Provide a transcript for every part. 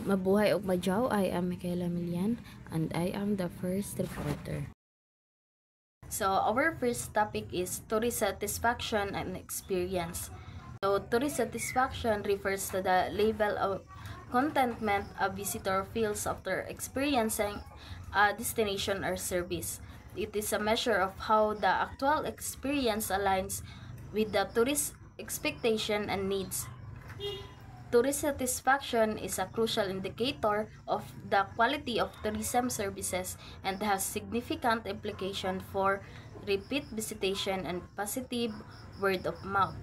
Mabuhay og madyaw, I am Michaela Milian and I am the first reporter. So, our first topic is tourist satisfaction and experience. So, tourist satisfaction refers to the level of contentment a visitor feels after experiencing a destination or service. It is a measure of how the actual experience aligns with the tourist expectation and needs. Tourist satisfaction is a crucial indicator of the quality of tourism services and has significant implication for repeat visitation and positive word of mouth.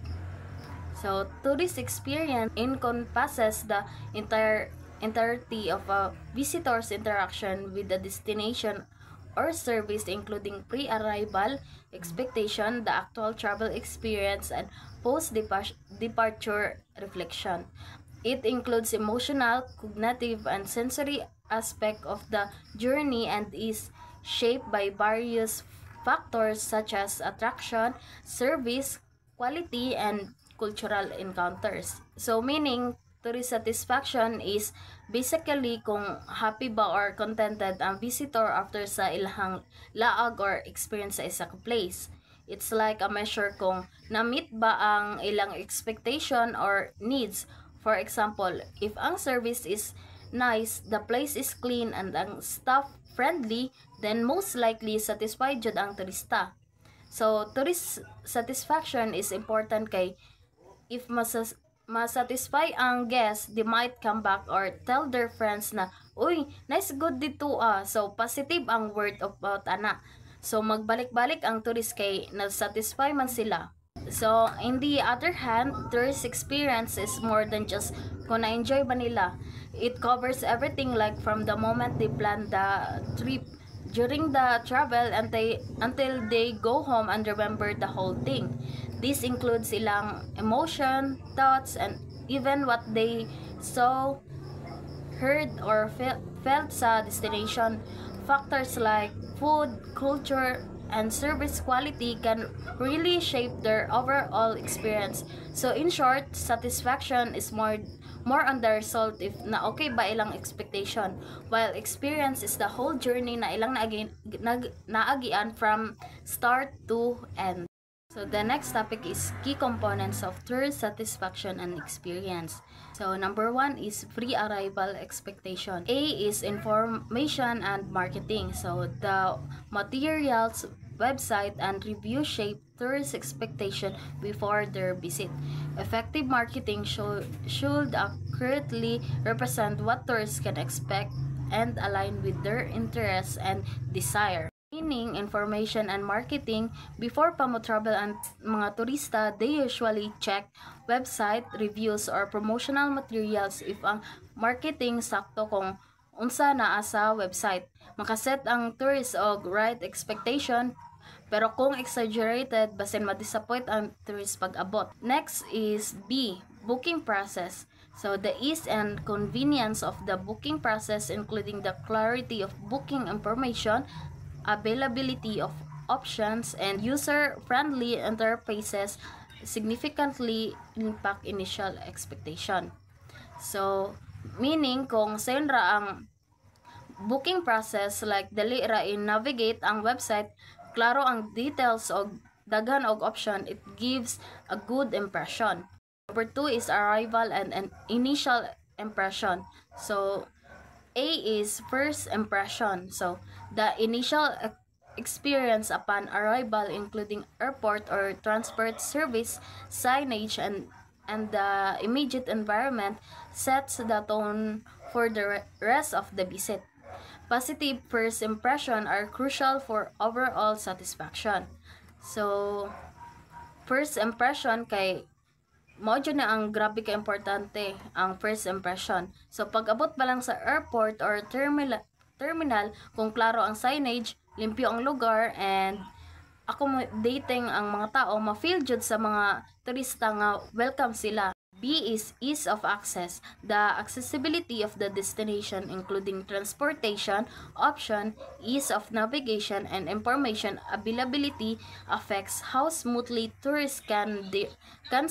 So, tourist experience encompasses the entirety of a visitor's interaction with the destination or service, including pre-arrival expectation, the actual travel experience, and post-departure reflection. It includes emotional, cognitive, and sensory aspect of the journey and is shaped by various factors such as attraction, service, quality, and cultural encounters. So, meaning, tourist satisfaction is basically kung happy ba or contented ang visitor after sa ilahang laag or experience sa isa ka place. It's like a measure kung na-meet ba ang ilang expectation or needs. For example, if ang service is nice, the place is clean, and ang staff friendly, then most likely satisfied jud ang turista. So, tourist satisfaction is important kay if masatisfy ang guest, they might come back or tell their friends na, uy, nice good dito ah. So, positive ang word of mouth ana. So, magbalik-balik ang tourist kay na-satisfy man sila. So, in the other hand, tourist experience is more than just kung na-enjoy ba nila. It covers everything like from the moment they plan the trip, during the travel, until they go home and remember the whole thing. This includes ilang emotion, thoughts, and even what they saw, heard, or felt sa destination. Factors like food, culture, and service quality can really shape their overall experience. So in short, satisfaction is more on the result if na okay ba ilang expectation, while experience is the whole journey na ilang naagian from start to end. So the next topic is key components of tourist satisfaction and experience. So number 1 is pre-arrival expectation. A is information and marketing. So the materials, website, and review shape tourist expectation before their visit. Effective marketing should accurately represent what tourists can expect and align with their interests and desire. Meaning, information and marketing, before pa mo travel ang mga turista, they usually check website, reviews, or promotional materials if ang marketing sakto kung unsa naa sa website. Makaset ang tourist og right expectation, pero kung exaggerated, basin ma-disappoint ang tourist pag abot. Next is B, booking process. So, the ease and convenience of the booking process, including the clarity of booking information, availability of options, and user-friendly interfaces significantly impact initial expectation. So, meaning kung sayon ra ang booking process, like dali ra i-navigate ang website, klaro ang details og daghan og option, it gives a good impression. Number 2 is arrival and an initial impression. So, A is first impression. So, the initial experience upon arrival, including airport or transport service, signage, and the immediate environment, sets the tone for the rest of the visit. Positive first impression are crucial for overall satisfaction. So, first impression kay Mojo na ang grabe ka importante ang first impression. So pag abot pa lang sa airport or terminal, kung klaro ang signage, limpyo ang lugar, and accommodating ang mga tao, ma-feel jud sa mga turista nga welcome sila. B is ease of access. The accessibility of the destination, including transportation, option, ease of navigation, and information availability affects how smoothly tourists can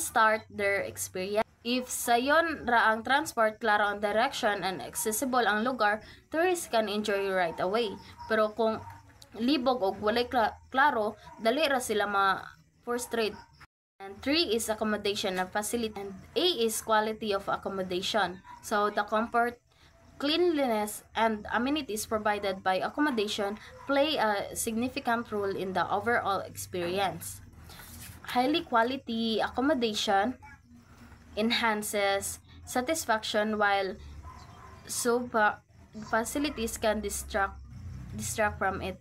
start their experience. If sayon ra ang transport, klaro ang direction and accessible ang lugar, tourists can enjoy right away. Pero kung libog o walay klaro, dali ra sila ma-frustrate. And 3 is accommodation and facility. And A is quality of accommodation. So the comfort, cleanliness, and amenities provided by accommodation play a significant role in the overall experience. Highly quality accommodation enhances satisfaction, while facilities can distract from it.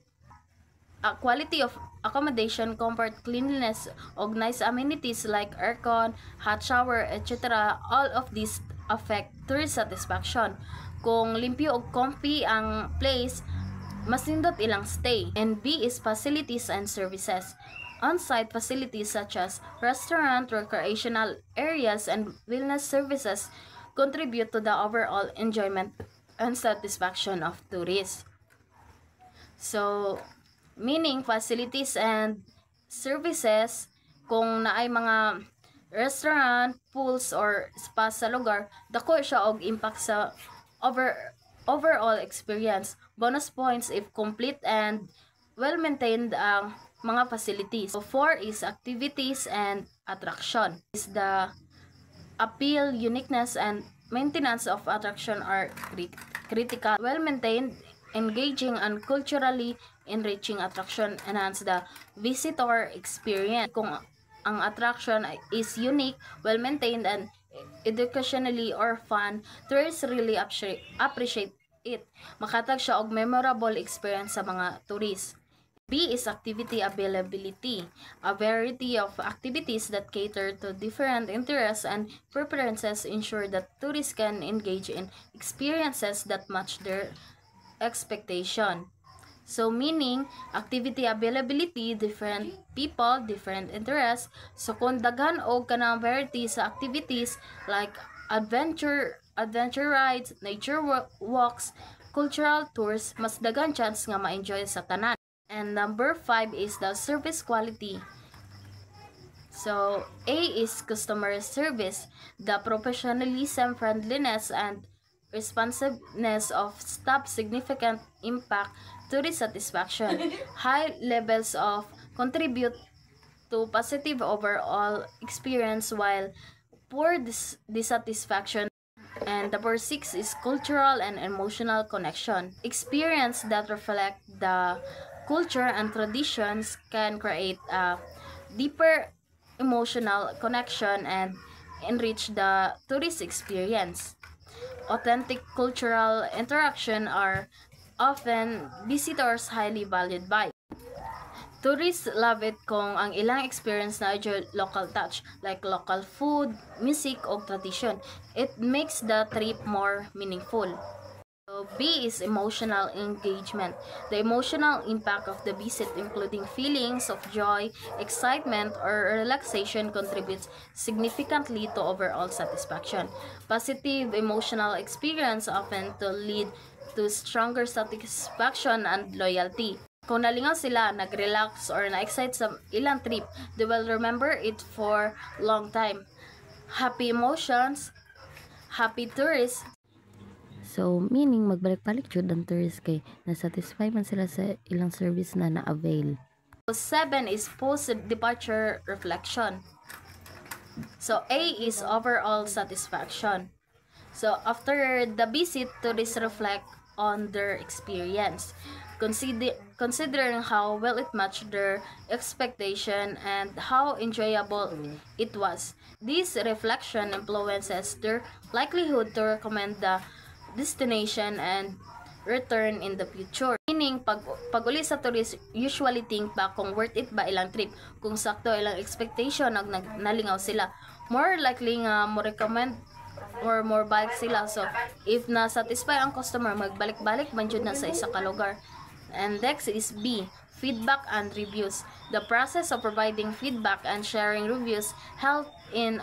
Quality of accommodation, comfort, cleanliness, og nice amenities like aircon, hot shower, etc. All of these affect tourist satisfaction. Kung limpyo og comfy ang place, mas nindot ilang stay. And B is facilities and services. On-site facilities such as restaurant, recreational areas, and wellness services contribute to the overall enjoyment and satisfaction of tourists. So, meaning facilities and services, kung naay mga restaurant, pools, or spa sa lugar, dako siya og impact sa overall experience. Bonus points if complete and well-maintained ang mga facilities. So 4 is activities and attraction. Is the appeal, uniqueness, and maintenance of attraction are critical. Well-maintained, engaging, and culturally enriching attraction enhance the visitor experience. Kung ang attraction is unique, well-maintained, and educationally or fun, tourists really appreciate it. Makatag siya og memorable experience sa mga tourists. B is activity availability. A variety of activities that cater to different interests and preferences ensure that tourists can engage in experiences that match their expectation. So meaning, activity availability, different people, different interests. So kung daghan og kanang variety sa activities like adventure rides, nature walks, cultural tours, mas daghan chance nga ma-enjoy sa tanan. And number 5 is the service quality. So A is customer service. The professionalism, friendliness, and responsiveness of staff significant impact tourist satisfaction. High levels of contribute to positive overall experience, while poor dissatisfaction. And number 6 is cultural and emotional connection. Experience that reflect the culture and traditions can create a deeper emotional connection and enrich the tourist experience. Authentic cultural interaction are often visitors highly valued by. Tourists love it kung ang ilang experience na adyo local touch like local food, music, o tradition. It makes the trip more meaningful. So B is emotional engagement. The emotional impact of the visit, including feelings of joy, excitement, or relaxation, contributes significantly to overall satisfaction. Positive emotional experience often to lead to stronger satisfaction and loyalty. Kung nalingaw sila, nag-relax, or na-excite sa ilang trip, they will remember it for long time. Happy emotions, happy tourists. So, meaning magbalik-balik jud ang tourist kay na-satisfy man sila sa ilang service na na-avail. 7 is post-departure reflection. So, A is overall satisfaction. So, after the visit, tourists reflect on their experience, considering how well it matched their expectation and how enjoyable it was. This reflection influences their likelihood to recommend the destination and return in the future. Meaning, pag uli sa tourist, usually think pa kung worth it ba ilang trip, kung sakto ilang expectation ag nalingaw sila. More likely nga mo recommend or more balik sila. So, if na-satisfy ang customer, magbalik-balik man jud na sa isa ka lugar. And next is B, feedback and reviews. The process of providing feedback and sharing reviews help in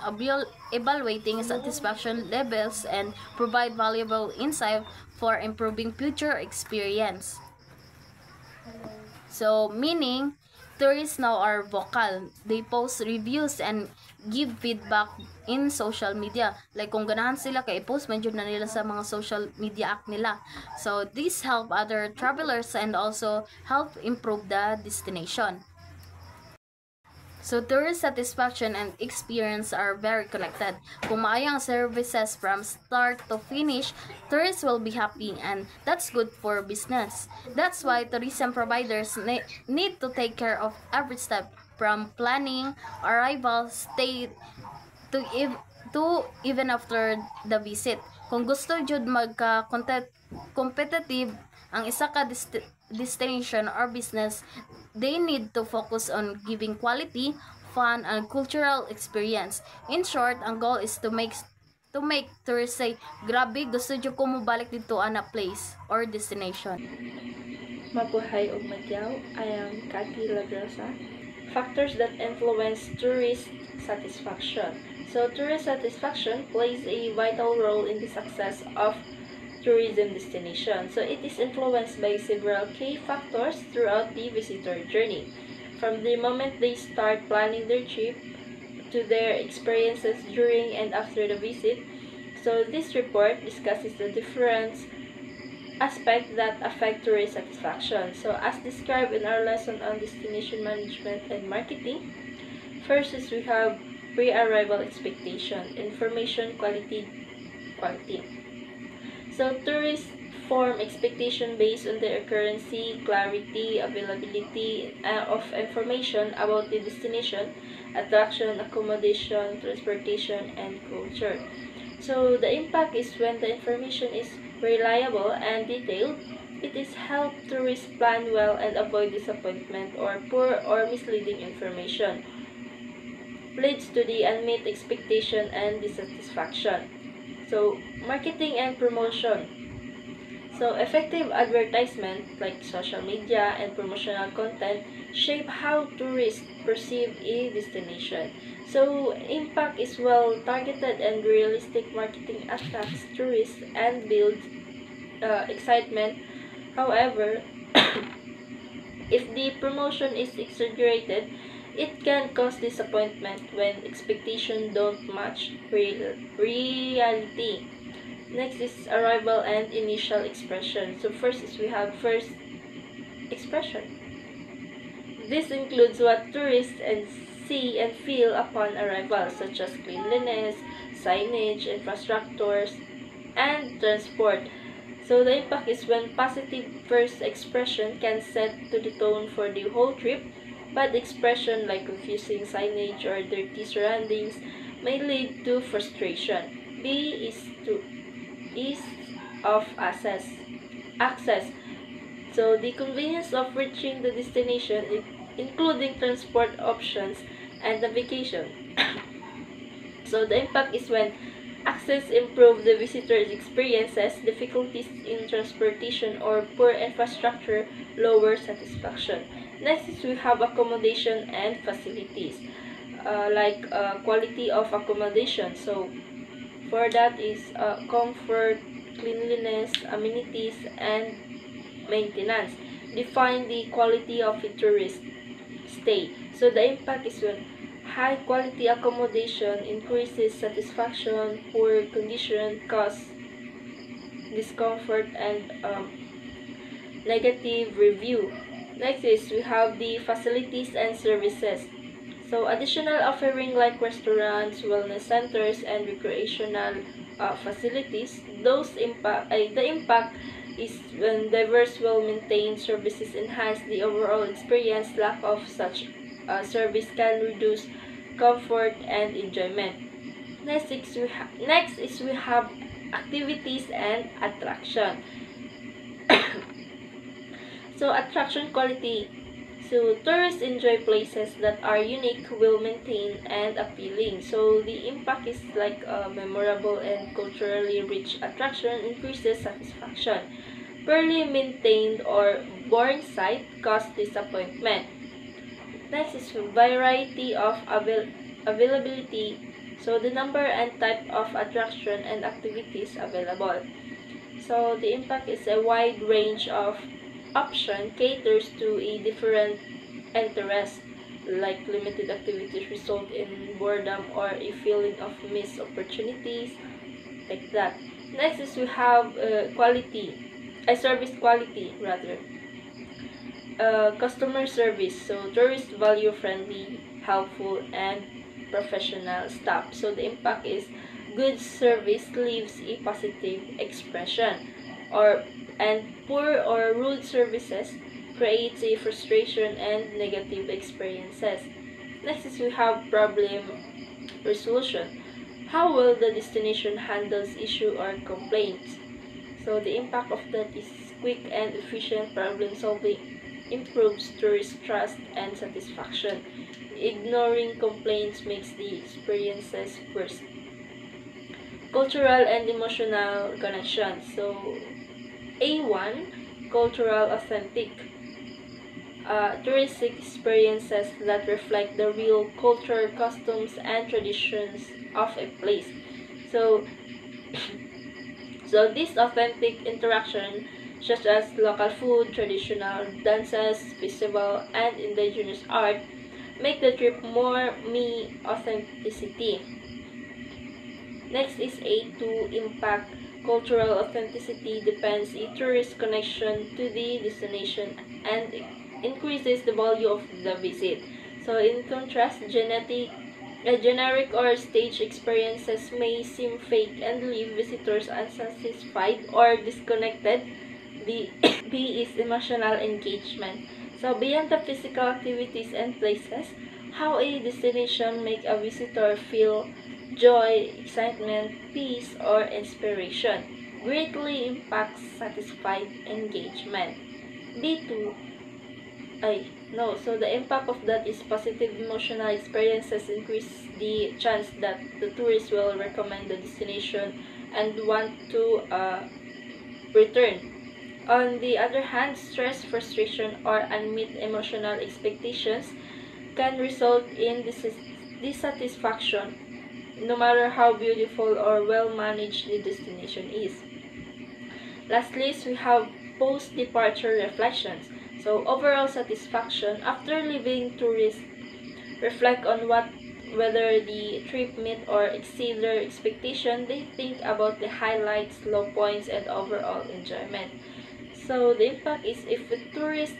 evaluating satisfaction levels and provide valuable insight for improving future experience. So, meaning, tourists now are vocal. They post reviews and give feedback in social media. Like kung ganahan sila kay post man jud na nila sa mga social media app nila. So this help other travelers and also help improve the destination. So tourist satisfaction and experience are very connected. Kung maayo ang services from start to finish, tourists will be happy and that's good for business. That's why tourism providers need to take care of every step from planning, arrival, stay to even after the visit. Kung gusto jud magka competitive ang isa ka destination or business, they need to focus on giving quality, fun, and cultural experience. In short, ang goal is to make tourists say, grabe, gusto jud ko mo balik dito ana place or destination. Mabuhay ug madyaw, I am Cathy Lagrosa. Factors that influence tourist satisfaction. So tourist satisfaction plays a vital role in the success of tourism destination. So it is influenced by several key factors throughout the visitor journey. From the moment they start planning their trip to their experiences during and after the visit. So this report discusses the different aspects that affect tourist satisfaction. So as described in our lesson on destination management and marketing, first is we have pre-arrival expectation, information quality. So tourists form expectation based on the accuracy, clarity, availability of information about the destination, attraction, accommodation, transportation, and culture. So the impact is when the information is reliable and detailed, it is help tourists plan well and avoid disappointment or poor or misleading information. Leads to the unmet expectation and dissatisfaction. So, marketing and promotion. So, effective advertisement like social media and promotional content shape how tourists perceive a destination. So, impact is well targeted and realistic marketing attracts tourists and builds excitement. However, if the promotion is exaggerated, it can cause disappointment when expectations don't match reality. Next is arrival and initial expression. So first is we have first expression. This includes what tourists and see and feel upon arrival, such as cleanliness, signage, infrastructures, and transport. So the impact is when positive first expression can set to the tone for the whole trip. Bad expression like confusing signage or dirty surroundings may lead to frustration. B is ease of access. So the convenience of reaching the destination, including transport options and navigation. So the impact is when access improves the visitor's experiences, difficulties in transportation or poor infrastructure lower satisfaction. Next is we have accommodation and facilities, like quality of accommodation. So for that is comfort, cleanliness, amenities, and maintenance. Define the quality of a tourist stay. So the impact is when high quality accommodation increases satisfaction, poor condition cause discomfort and negative review. Next is we have the facilities and services. So additional offering like restaurants, wellness centers, and recreational facilities. The impact is when diverse, well-maintained services enhance the overall experience. Lack of such service can reduce comfort and enjoyment. Next is we have activities and attraction. So attraction quality. So tourists enjoy places that are unique, well-maintained, and appealing. So the impact is like a memorable and culturally rich attraction increases satisfaction. Poorly maintained or boring site cause disappointment. Next is variety of availability. So the number and type of attraction and activities available. So the impact is a wide range of option caters to a different interest. like limited activities result in boredom or a feeling of missed opportunities, like that. Next is we have service quality rather. Customer service. So tourists value friendly, helpful, and professional staff. So the impact is good service leaves a positive expression, or and poor or rude services creates a frustration and negative experiences. Next is we have problem resolution. How well the destination handles issue or complaints. So the impact of that is quick and efficient problem solving improves tourist trust and satisfaction. Ignoring complaints makes the experiences worse. Cultural and emotional connection. So A1, cultural authentic. Touristic experiences that reflect the real culture, customs, and traditions of a place. So So this authentic interaction, such as local food, traditional dances, festival, and indigenous art, make the trip more me authenticity. Next is A2 impact. Cultural authenticity depends a tourist connection to the destination and increases the value of the visit. So in contrast, generic or stage experiences may seem fake and leave visitors unsatisfied or disconnected. The B is emotional engagement. So beyond the physical activities and places, how a destination make a visitor feel joy, excitement, peace, or inspiration greatly impacts satisfied engagement. B2 ay, no. So the impact of that is positive emotional experiences increase the chance that the tourist will recommend the destination and want to return. On the other hand, stress, frustration, or unmet emotional expectations can result in dissatisfaction, no matter how beautiful or well managed the destination is. Lastly, we have post-departure reflections. So overall satisfaction after leaving, tourists reflect on whether the trip met or exceed their expectation. They think about the highlights, low points, and overall enjoyment. So the impact is if the tourist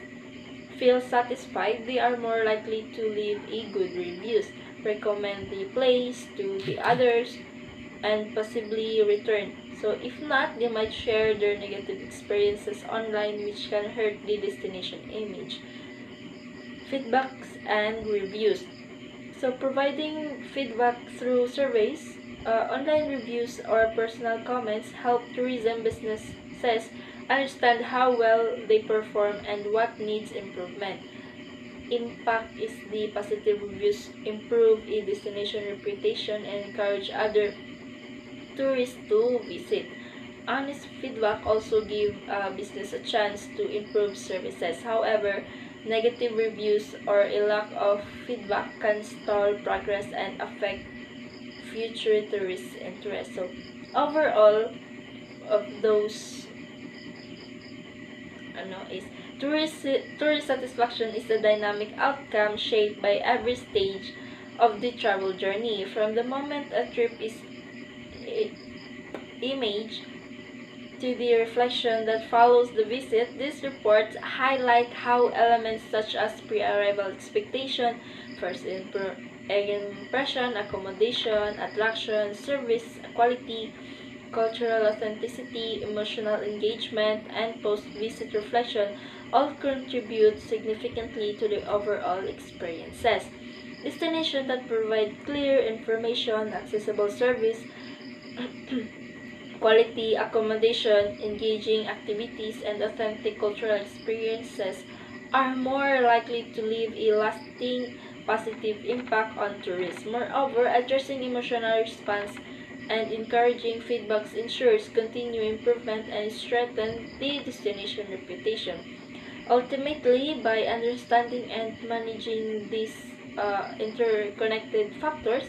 feels satisfied, they are more likely to leave a good reviews, recommend the place to the others, and possibly return. So if not, they might share their negative experiences online, which can hurt the destination image. Feedbacks and reviews. So providing feedback through surveys, online reviews, or personal comments help tourism businesses understand how well they perform and what needs improvement. Impact is the positive reviews improve a destination reputation and encourage other tourists to visit. Honest feedback also give business a chance to improve services. However, negative reviews or a lack of feedback can stall progress and affect future tourist interest. So, overall, of those is tourist satisfaction is a dynamic outcome shaped by every stage of the travel journey. From the moment a trip is image to the reflection that follows the visit, these reports highlight how elements such as pre-arrival expectation, first impression, accommodation, attraction, service quality, cultural authenticity, emotional engagement, and post-visit reflection all contribute significantly to the overall experiences. Destinations that provide clear information, accessible service, quality accommodation, engaging activities, and authentic cultural experiences are more likely to leave a lasting positive impact on tourists. Moreover, addressing emotional response and encouraging feedbacks ensures continued improvement and strengthens the destination reputation. Ultimately, by understanding and managing these interconnected factors,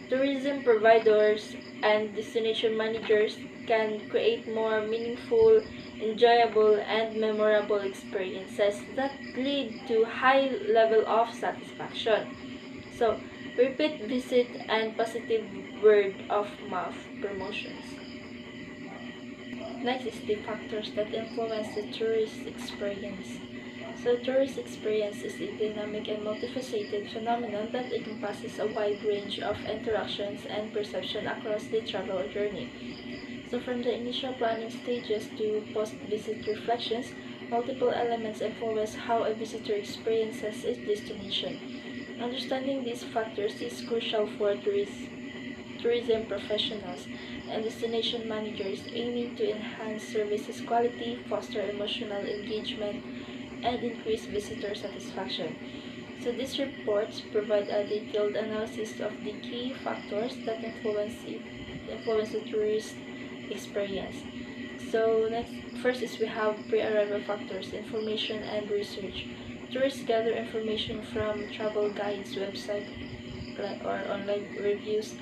tourism providers and destination managers can create more meaningful, enjoyable, and memorable experiences that lead to high level of satisfaction. So, repeat visit and positive word of mouth promotions. Next is the factors that influence the tourist experience. So, tourist experience is a dynamic and multifaceted phenomenon that encompasses a wide range of interactions and perception across the travel journey. So, from the initial planning stages to post-visit reflections, multiple elements influence how a visitor experiences its destination. Understanding these factors is crucial for tourism professionals and destination managers aiming to enhance services quality, foster emotional engagement, and increase visitor satisfaction. So these reports provide a detailed analysis of the key factors that influence the tourist experience. So first is we have pre-arrival factors, information and research. Tourists gather information from travel guides, website, or online reviews,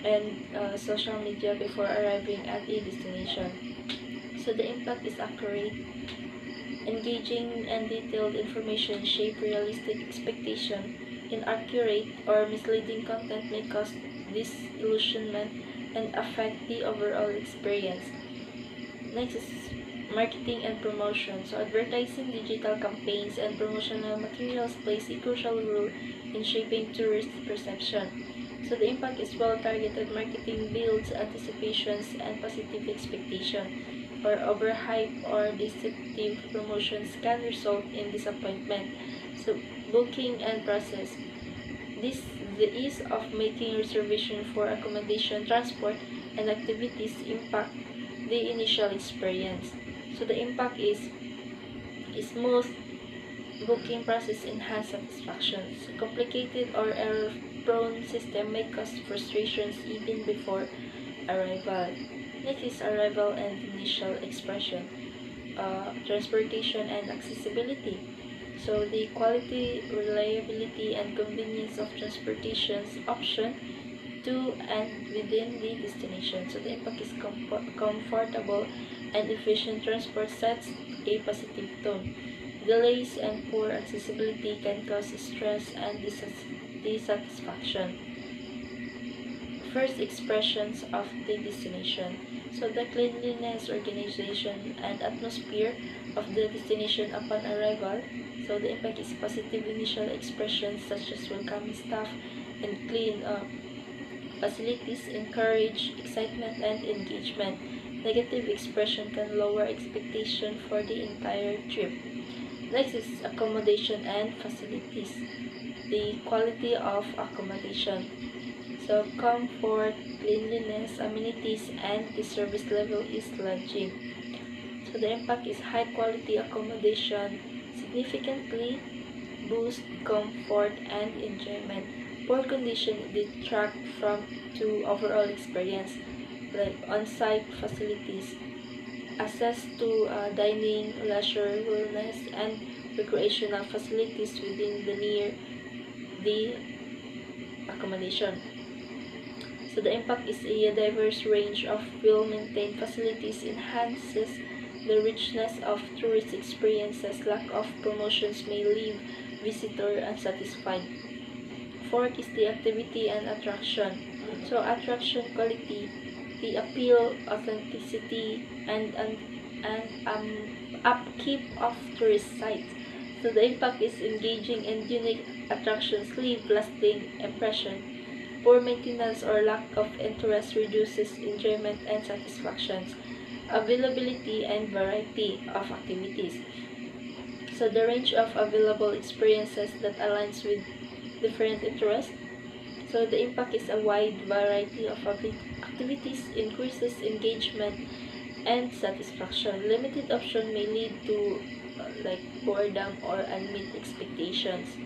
and social media before arriving at a destination. So the impact is accurate, engaging, and detailed information shape realistic expectation. Inaccurate or misleading content may cause disillusionment and affect the overall experience. Next is marketing and promotion. So advertising, digital campaigns, and promotional materials plays a crucial role in shaping tourist perception. So the impact is well-targeted marketing builds anticipations and positive expectation, or overhype or deceptive promotions can result in disappointment. So booking and process. The ease of making reservation for accommodation, transport, and activities impact the initial experience. So the impact is smooth booking process enhance satisfaction. So complicated or error-prone system may cause frustrations even before arrival. Next is arrival and initial expression. Transportation and accessibility. So the quality, reliability, and convenience of transportation's option to and within the destination. So the impact is comfortable and efficient transport sets a positive tone. Delays and poor accessibility can cause stress and dissatisfaction. First expressions of the destination. So the cleanliness, organization, and atmosphere of the destination upon arrival. So the impact is positive initial expressions such as welcoming staff and clean facilities encourage excitement and engagement. Negative expression can lower expectation for the entire trip. Next is accommodation and facilities. The quality of accommodation. So comfort, cleanliness, amenities, and the service level is lodging. So the impact is high quality accommodation significantly boost comfort and enjoyment. Poor condition detract from to overall experience, like on-site facilities, access to dining, leisure, wellness, and recreational facilities within the accommodation. So the impact is a diverse range of well-maintained facilities enhances the richness of tourist experiences. Lack of promotions may leave visitor unsatisfied. Fourth is the activity and attraction. So attraction quality, the appeal, authenticity, and upkeep of tourist sites. So the impact is engaging and unique attractions leave lasting impression. Poor maintenance or lack of interest reduces enjoyment and satisfactions. Availability and variety of activities. So the range of available experiences that aligns with different interests. So the impact is a wide variety of activities, increases engagement and satisfaction. Limited option may lead to like boredom or unmet expectations.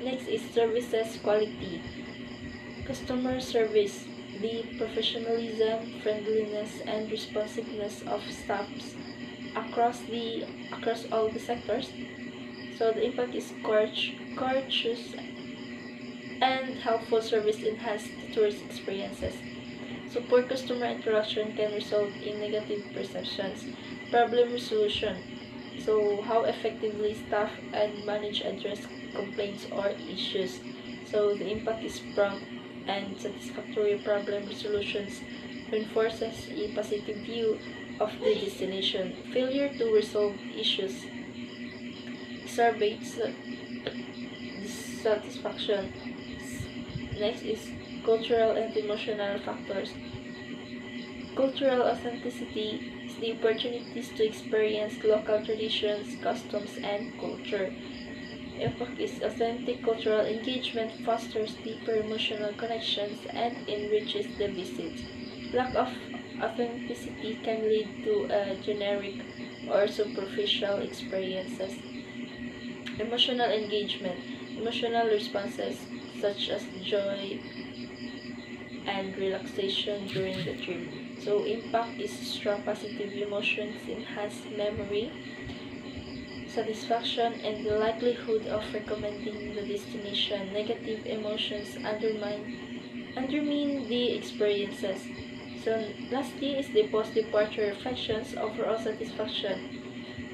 Next is services quality. Customer service. The professionalism, friendliness, and responsiveness of staffs across all the sectors. So the impact is courteous and helpful service enhance the tourist experiences. So poor customer interaction can result in negative perceptions. Problem resolution. So how effectively staff and manage address complaints or issues. So the impact is prompt and satisfactory problem resolutions reinforces a positive view of the destination. Failure to resolve issues exacerbates dissatisfaction. Next is cultural and emotional factors. Cultural authenticity is the opportunities to experience local traditions, customs, and culture. Impact is authentic cultural engagement fosters deeper emotional connections and enriches the visit. Lack of authenticity can lead to generic or superficial experiences. Emotional engagement. Emotional responses such as joy and relaxation during the trip. So impact is strong positive emotions, enhanced memory, satisfaction, and the likelihood of recommending the destination. Negative emotions undermine the experiences. So lastly is the post-departure reflections, overall satisfaction.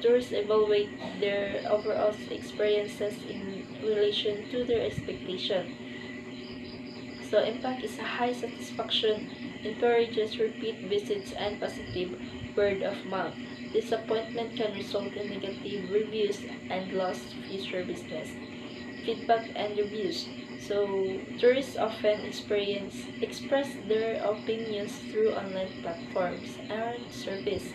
Tourists evaluate their overall experiences in relation to their expectation. So impact is a high satisfaction, encourages repeat visits and positive word of mouth. Disappointment can result in negative reviews and lost future business. Feedback and reviews. So tourists often express their opinions through online platforms and surveys.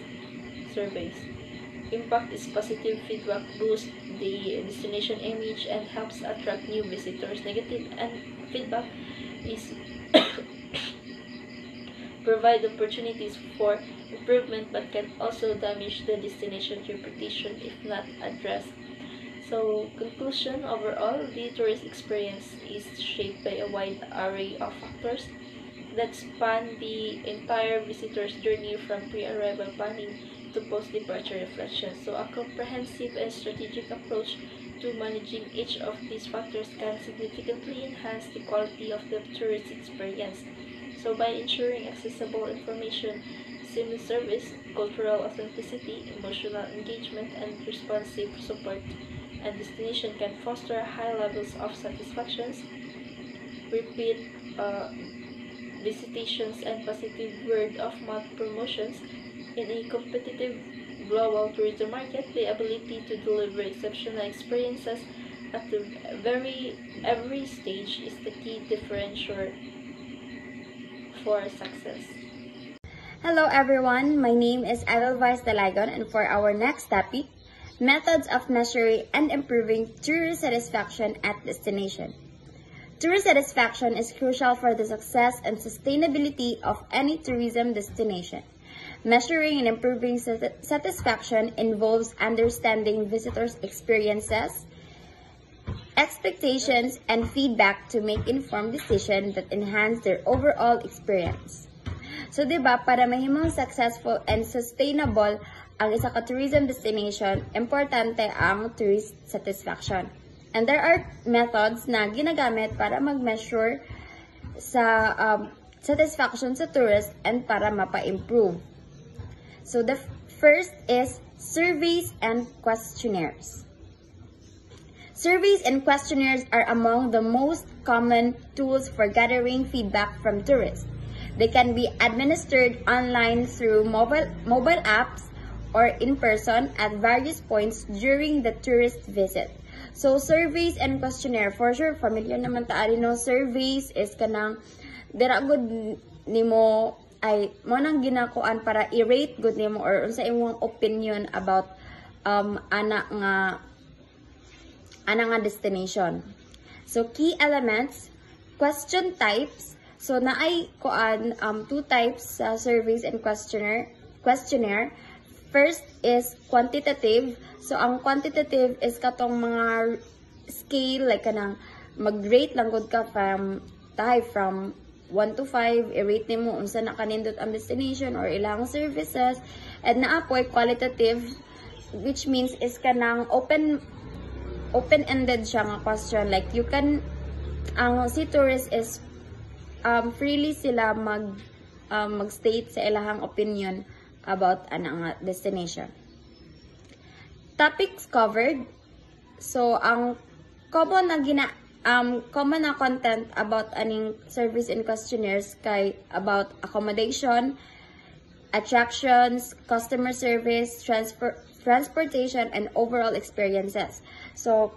Impact is positive feedback boosts the destination image and helps attract new visitors. Negative and feedback is provide opportunities for improvement but can also damage the destination's reputation if not addressed. So, conclusion, overall, the tourist experience is shaped by a wide array of factors that span the entire visitor's journey from pre-arrival planning to post-departure reflection. So, a comprehensive and strategic approach to managing each of these factors can significantly enhance the quality of the tourist experience. So, by ensuring accessible information, seamless service, cultural authenticity, emotional engagement, and responsive support, a destination can foster high levels of satisfactions, repeat visitations, and positive word-of-mouth promotions. In a competitive global tourism market, the ability to deliver exceptional experiences at every stage is the key differentiator for success. Hello everyone, my name is Edelweiss Dalagon, and for our next topic, methods of measuring and improving tourist satisfaction at destination. Tourist satisfaction is crucial for the success and sustainability of any tourism destination. Measuring and improving satisfaction involves understanding visitors' experiences, expectations, and feedback to make informed decisions that enhance their overall experience. So, diba, para mahimong successful and sustainable ang isa ka tourism destination, importante ang tourist satisfaction. And there are methods na ginagamit para mag-measure sa satisfaction sa tourist and para mapa-improve. So, the first is surveys and questionnaires. Surveys and questionnaires are among the most common tools for gathering feedback from tourists. They can be administered online through mobile apps or in person at various points during the tourist visit. So, surveys and questionnaire, for sure, familiar naman taari no, surveys is kanang, dira good nimo, ay, mo nang ginakuan para i-rate good nimo or unsa imong opinion about ana nga destination. So, key elements, question types. So, naay kuan two types surveys and questionnaire. First is quantitative. So, ang quantitative is katong mga scale, like kanang mag-rate lang gud ka from 1 to 5, i-rate nimo unsa na kanindot ang destination or ilang services. And naapoy qualitative, which means is kanang open-ended siya nga question. Like, you can, si tourist is freely sila mag-state sa ilahang opinion about anang destination. Topics covered. So ang common na content about aning service and questionnaires kay about accommodation, attractions, customer service, transportation, and overall experiences. So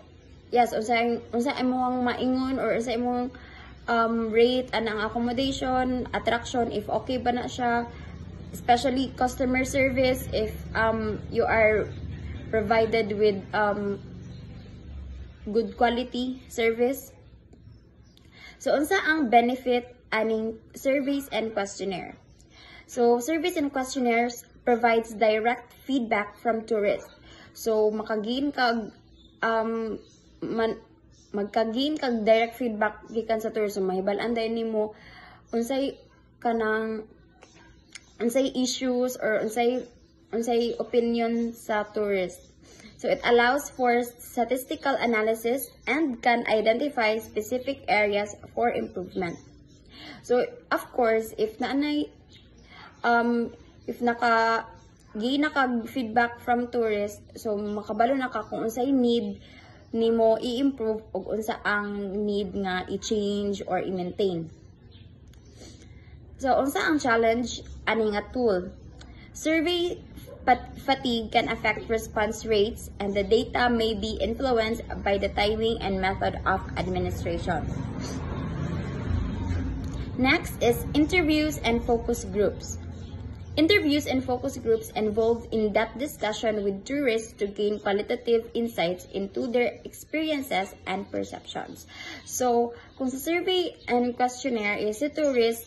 yes, unsa imong maingon or unsa imong rate anang accommodation, attraction, if okay ba na siya, especially customer service, if you are provided with good quality service. So unsa ang benefit aning surveys and questionnaire? So surveys and questionnaires provides direct feedback from tourists. So magka-gain kag direct feedback gikan sa tourist. So mahibal-an day nimo unsay issues or unsay opinion sa tourist. So it allows for statistical analysis and can identify specific areas for improvement. So of course, if naanay gain na kag feedback from tourists, so makabalo na ka kung unsay need nimo i-improve ug unsa ang need nga i-change or i-maintain. So unsa ang challenge ani nga tool? Survey fatigue can affect response rates, and the data may be influenced by the timing and method of administration. Next is interviews and focus groups. Interviews and focus groups involve in-depth discussion with tourists to gain qualitative insights into their experiences and perceptions. So, kung sa survey and questionnaire is si tourist,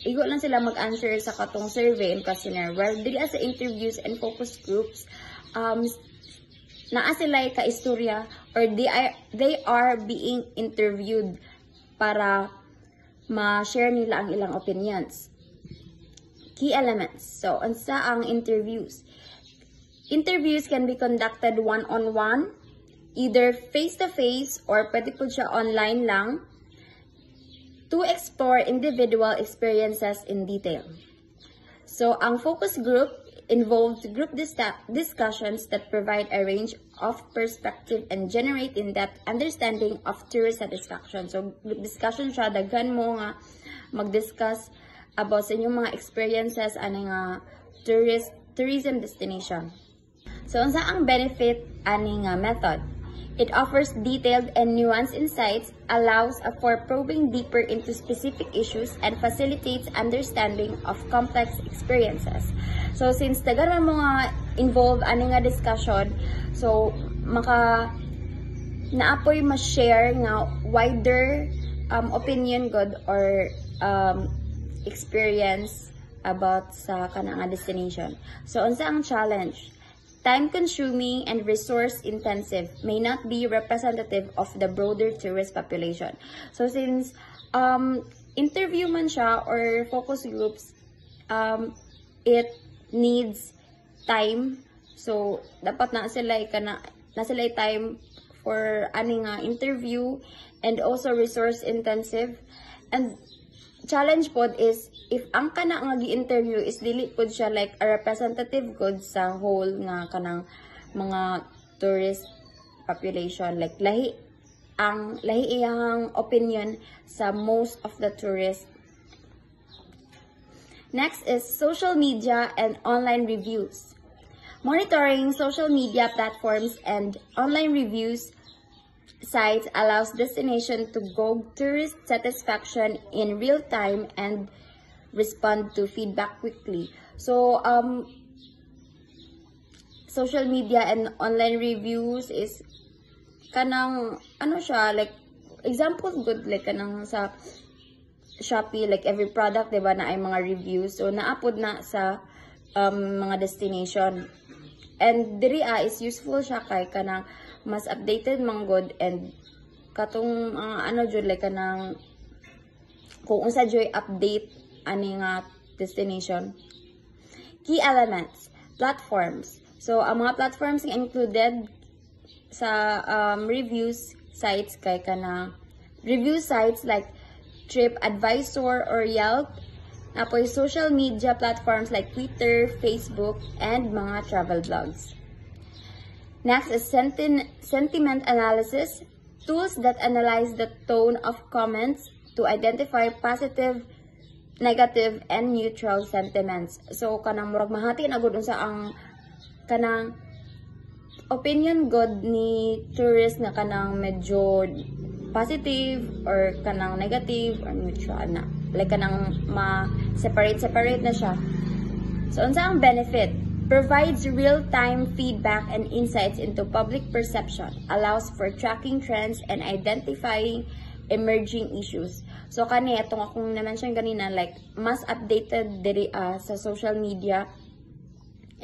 igo lang sila mag-answer sa katong survey and questionnaire. Well, dili sa interviews and focus groups, naa sila ka-istorya or they are being interviewed para ma-share nila ang ilang opinions. Key elements. So, unsa ang interviews? Interviews can be conducted one-on-one, either face-to-face or pwede po siya online lang, to explore individual experiences in detail. So, ang focus group involves group discussions that provide a range of perspective and generate in-depth understanding of tourist satisfaction. So, group discussion siya, daghan mo nga mag-discuss about sa inyong mga experiences ani nga tourism destination. So, unsa ang benefit ani nga method? It offers detailed and nuanced insights, allows for probing deeper into specific issues, and facilitates understanding of complex experiences. So, since daghan man mo nga involved ani nga discussion, so naapoy ma-share nga wider opinion god or experience about sa kanang destination. So, unsa ang challenge? Time-consuming and resource-intensive may not be representative of the broader tourist population. So, since interview man siya or focus groups, it needs time. So, dapat na sila time for ani nga interview and also resource-intensive. And challenge pod is if ang kana nga gi-interview is dili pod siya like a representative good sa whole nga kanang mga tourist population, like lahi iyang opinion sa most of the tourists. Next is social media and online reviews. Monitoring social media platforms and online reviews sites allows destination to gauge tourist satisfaction in real time and respond to feedback quickly. So, social media and online reviews is kanang siya, like example good, like kanang sa Shopee, like every product diba na ay mga reviews, so naapod na sa mga destination, and diri is useful siya kay kanang mas updated mang good, and katong jud like kanang kung unsa joy update ani nga destination. Key elements, platforms. So ang mga platforms nga included sa reviews sites kay kanang review sites like TripAdvisor or Yelp, Apoy social media platforms like Twitter, Facebook, and mga travel blogs. Next is sentiment analysis, tools that analyze the tone of comments to identify positive, negative, and neutral sentiments. So, kanang murag mahati na gud unsa ang kanang opinion god ni tourist na kanang medyo positive or kanang negative or neutral na. Like kanang separate na siya. So, unsa ang benefit? Provides real-time feedback and insights into public perception, allows for tracking trends and identifying emerging issues. So, itong akong na-mention kanina, like, mas updated diri sa social media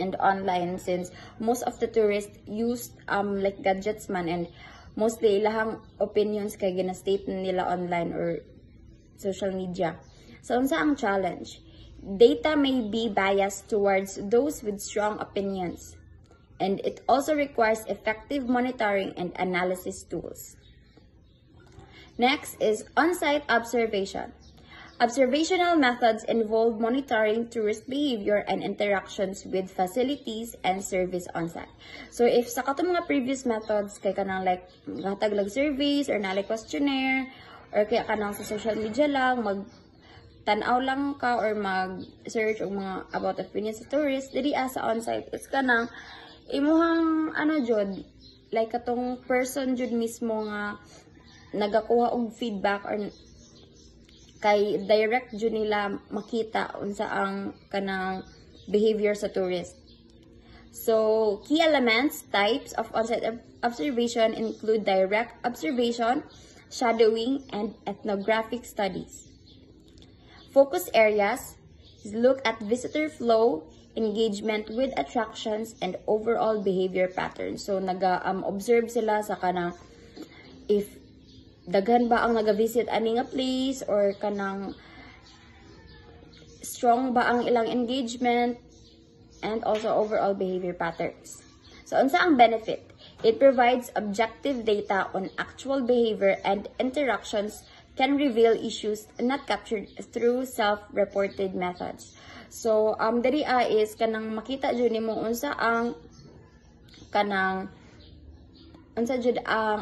and online since most of the tourists used like gadgets man and mostly ilahang opinions kay gina-state nila online or social media. So, unsa ang challenge? Data may be biased towards those with strong opinions, and it also requires effective monitoring and analysis tools. Next is on-site observation. Observational methods involve monitoring tourist behavior and interactions with facilities and service on-site. So, if sa katong mga previous methods, kay kanang like, hataglag surveys or nalay questionnaire, or kaya kanang sa social media lang, tanaw lang ka or mag-search og mga about opinions sa tourists, diri sa on-site, it's kanang imuhang jud, like katong person jud mismo nga nagakuha og feedback or kay direct jud nila makita unsa ang kanang behavior sa tourist. So, key elements, types of on-site observation include direct observation, shadowing, and ethnographic studies. Focus areas look at visitor flow, engagement with attractions, and overall behavior patterns. So, observe sila sa kanang if daghan ba ang naga-visit ani nga place or kanang strong ba ang ilang engagement and also overall behavior patterns. So, unsa ang benefit? It provides objective data on actual behavior and interactions can reveal issues not captured through self-reported methods. So, diri is kanang makita jud nimo unsa ang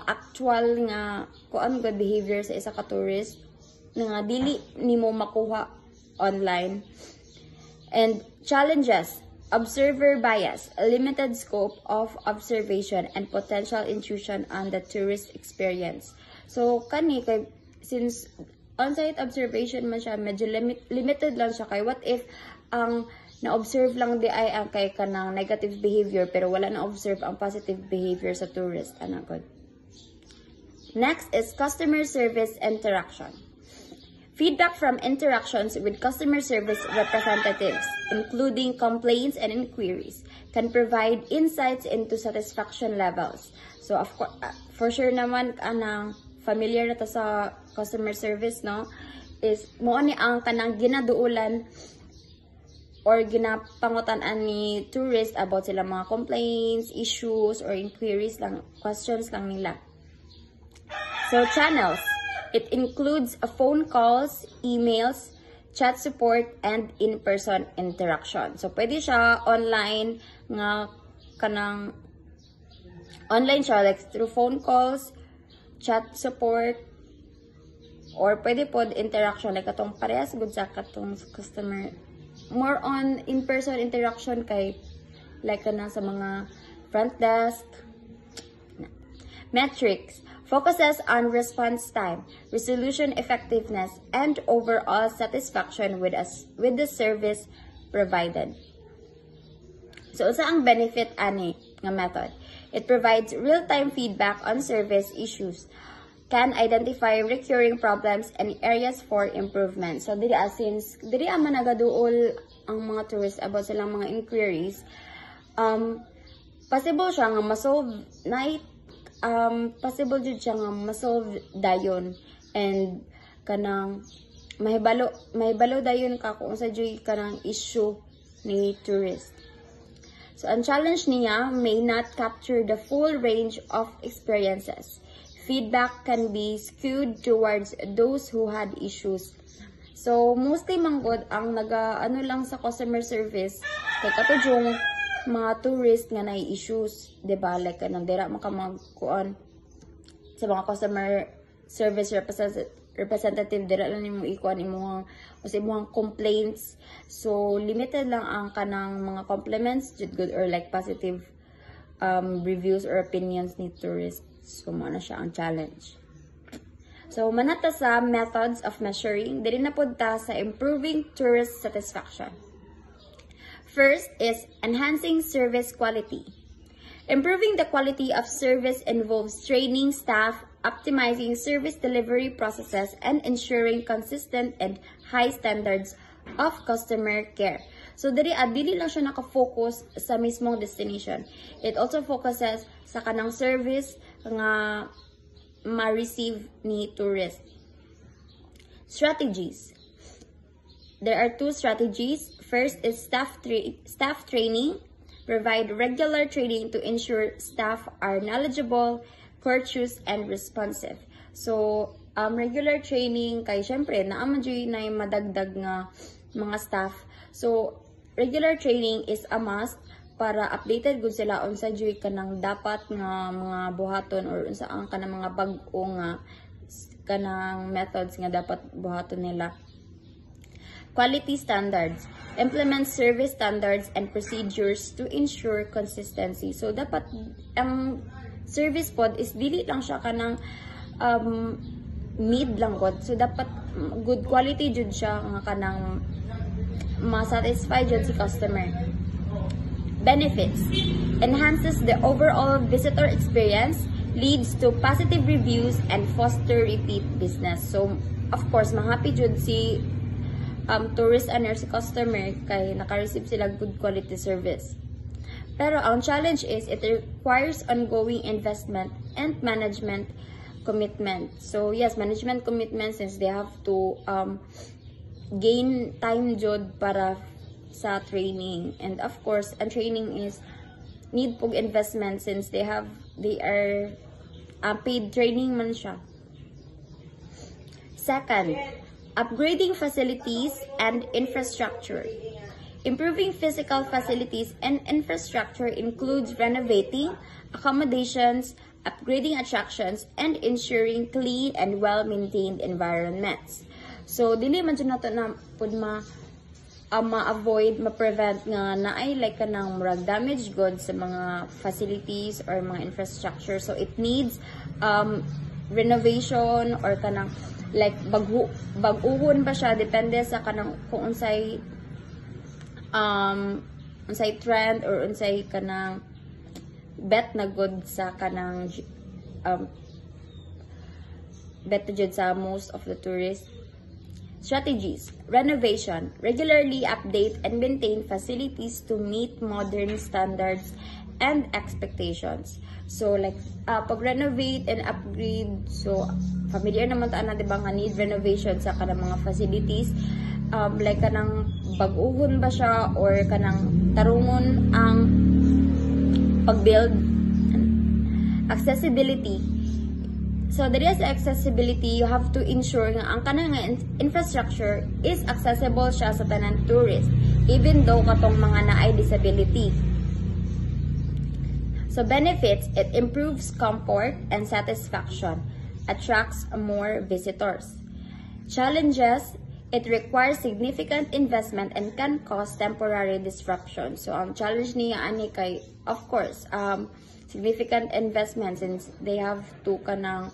actual nga kuan good behavior sa isa ka tourist nga dili nimo makuha online. And challenges, observer bias, a limited scope of observation and potential intrusion on the tourist experience. So kani kay since on-site observation man siya, medyo limited lang siya kay what if ang na-observe lang di ay ang kay kanang negative behavior pero wala na-observe ang positive behavior sa tourist. Anagod. Next is customer service interaction. Feedback from interactions with customer service representatives, including complaints and inquiries, can provide insights into satisfaction levels. So, of course, for sure naman, familiar na to sa customer service, no? Is, mo ni ang kanang ginaduulan or ginapangutan-an ni tourists about sila mga complaints, issues, or inquiries lang, questions lang nila. So, channels. It includes phone calls, emails, chat support, and in-person interaction. So, pwede siya online nga kanang online siya, like through phone calls, chat support, or pwede pod interaction, like katong parehas good sa katong customer. More on in-person interaction kay like kanang sa mga front desk. Metrics. Focuses on response time, resolution effectiveness, and overall satisfaction with the service provided. So, unsa ang benefit ani nga method? It provides real-time feedback on service issues, can identify recurring problems and areas for improvement. So, since diri man nagaduol ang mga tourists about silang mga inquiries, possible siya nga ma-solve possible jud siya nga ma-solve dayon and kanang mahibalo dayon ka kung sa joy kanang issue ni tourist. So, ang challenge niya may not capture the full range of experiences. Feedback can be skewed towards those who had issues. So, mostly manggod ang ano lang sa customer service, kay katudjong mga tourist nga na issues, 'di ba? Like kanang dira makamagkuan sa mga customer service representative dira lang nimo ikuan imong sa imong complaints. So, limited lang ang kanang mga compliments, good or like positive reviews or opinions ni tourists. So, mo na siya ang challenge. So, manata sa methods of measuring, dili na pud ta sa improving tourist satisfaction. First is enhancing service quality. Improving the quality of service involves training staff, optimizing service delivery processes, and ensuring consistent and high standards of customer care. So, dili lang siya nakafocus sa mismong destination. It also focuses sa kanang service nga ma-receive ni tourist. Strategies. There are 2 strategies. First is staff training. Provide regular training to ensure staff are knowledgeable, courteous, and responsive. So, regular training kay syempre naman jud na yung madagdag nga mga staff. So, regular training is a must para updated gud sila unsa jud kanang dapat nga mga buhaton or unsa ang kanang mga bag-o nga kanang methods nga dapat buhaton nila. Quality standards. Implement service standards and procedures to ensure consistency. So, dapat ang service pod is dili lang siya kanang mid lang pod. So, dapat good quality jud siya nga kanang ma-satisfy jud si customer. Benefits. Enhances the overall visitor experience, leads to positive reviews, and foster repeat business. So, of course, ma-happy jud si tourist and si customer kay naka-receive sila good quality service. Pero ang challenge is it requires ongoing investment and management commitment. So, yes, management commitment since they have to gain time jud para sa training, and of course ang training is need pug investment since they are paid training man siya. Second, upgrading facilities and infrastructure. Improving physical facilities and infrastructure includes renovating accommodations, upgrading attractions, and ensuring clean and well-maintained environments. So, dili man dyan nato na pud ma-avoid, ma-prevent nga naay like kanang murag damage goods sa mga facilities or mga infrastructure. So, it needs renovation or kanang like bag-uhon ba siya, depende sa kanang kung unsay trend or unsay kanang bet na good sa kanang bet na jud sa most of the tourists. Strategies. Renovation. Regularly update and maintain facilities to meet modern standards and expectations. So, like, pag-renovate and upgrade, so, familiar naman ta na, diba, nga need renovation sa kanang mga facilities. Like, kanang bag-uhon ba siya or kanang tarungon ang pag-build. Accessibility. So, there is accessibility, you have to ensure nga ang kanang infrastructure is accessible siya sa tanan tourist, even though katong mga naay disability. So, benefits, it improves comfort and satisfaction, attracts more visitors. Challenges, it requires significant investment and can cause temporary disruption. So, ang challenge niya ani kay, of course, significant investment since they have to kanang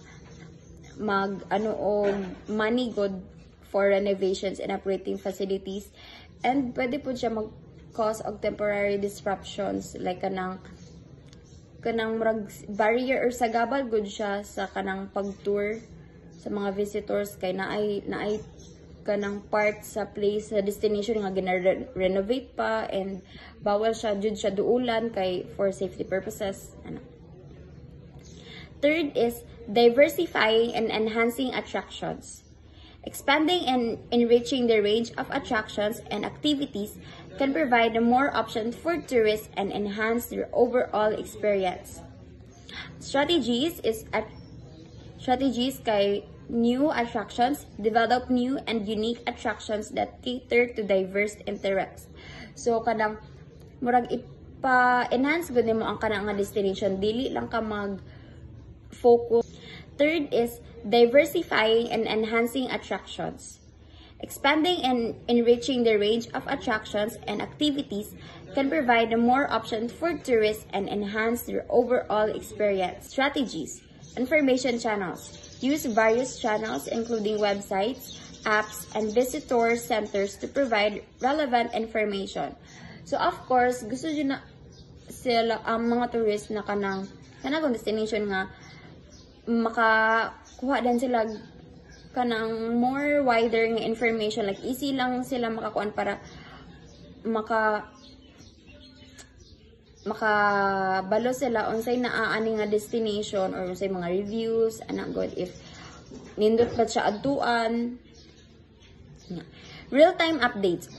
money good for renovations and operating facilities, and pwede po siya mag-cause of temporary disruptions like kanang barrier or sagabal good siya sa kanang pag-tour sa mga visitors kay naay kanang part sa place sa destination nga gina-renovate pa, and bawal siya jud siya duulan kay for safety purposes. Third is diversifying and enhancing attractions. Expanding and enriching the range of attractions and activities can provide more options for tourists and enhance their overall experience. Strategies kay new attractions, develop new and unique attractions that cater to diverse interests. So, kanang, murag ipa-enhance gud nimo ang kanang nga destination, dili lang ka mag-focus. Third is diversifying and enhancing attractions. Expanding and enriching the range of attractions and activities can provide more options for tourists and enhance their overall experience. Strategies. Information channels. Use various channels including websites, apps, and visitor centers to provide relevant information. So of course, gusto nyo na sila ang mga tourists na kanang destination nga makakuha din sila kanang more wider nga information, like easy lang sila makakuan para makabalo sila unsay naaani nga destination or unsay mga reviews ana good if nindot ba siya adtuan. Real-time updates.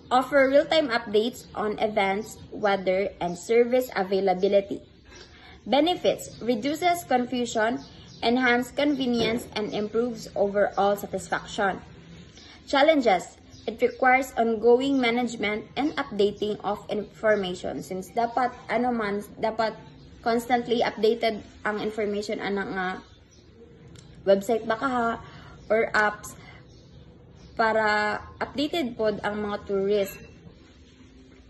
Offer real-time updates on events, weather, and service availability. Benefits. Reduces confusion, enhance convenience, and improves overall satisfaction. Challenges. It requires ongoing management and updating of information. Since dapat, dapat constantly updated ang information anang nga website baka ha, or apps, para updated pod ang mga tourists.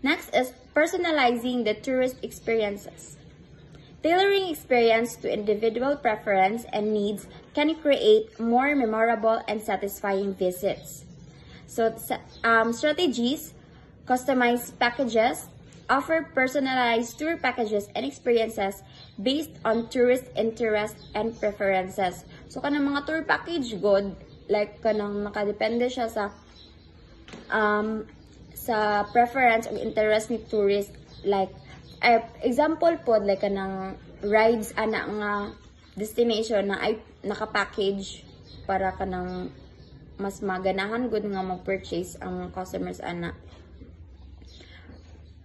Next is personalizing the tourist experiences. Tailoring experience to individual preference and needs can create more memorable and satisfying visits. So, strategies, customize packages, offer personalized tour packages and experiences based on tourist interest and preferences. So, kanang mga tour package good, like kanang nakadepende siya sa preference o interest ni tourist. Like, example po, like kanang rides ana nga destination na ay naka-package para kanang mas maganahan good nga mag-purchase ang customers ana.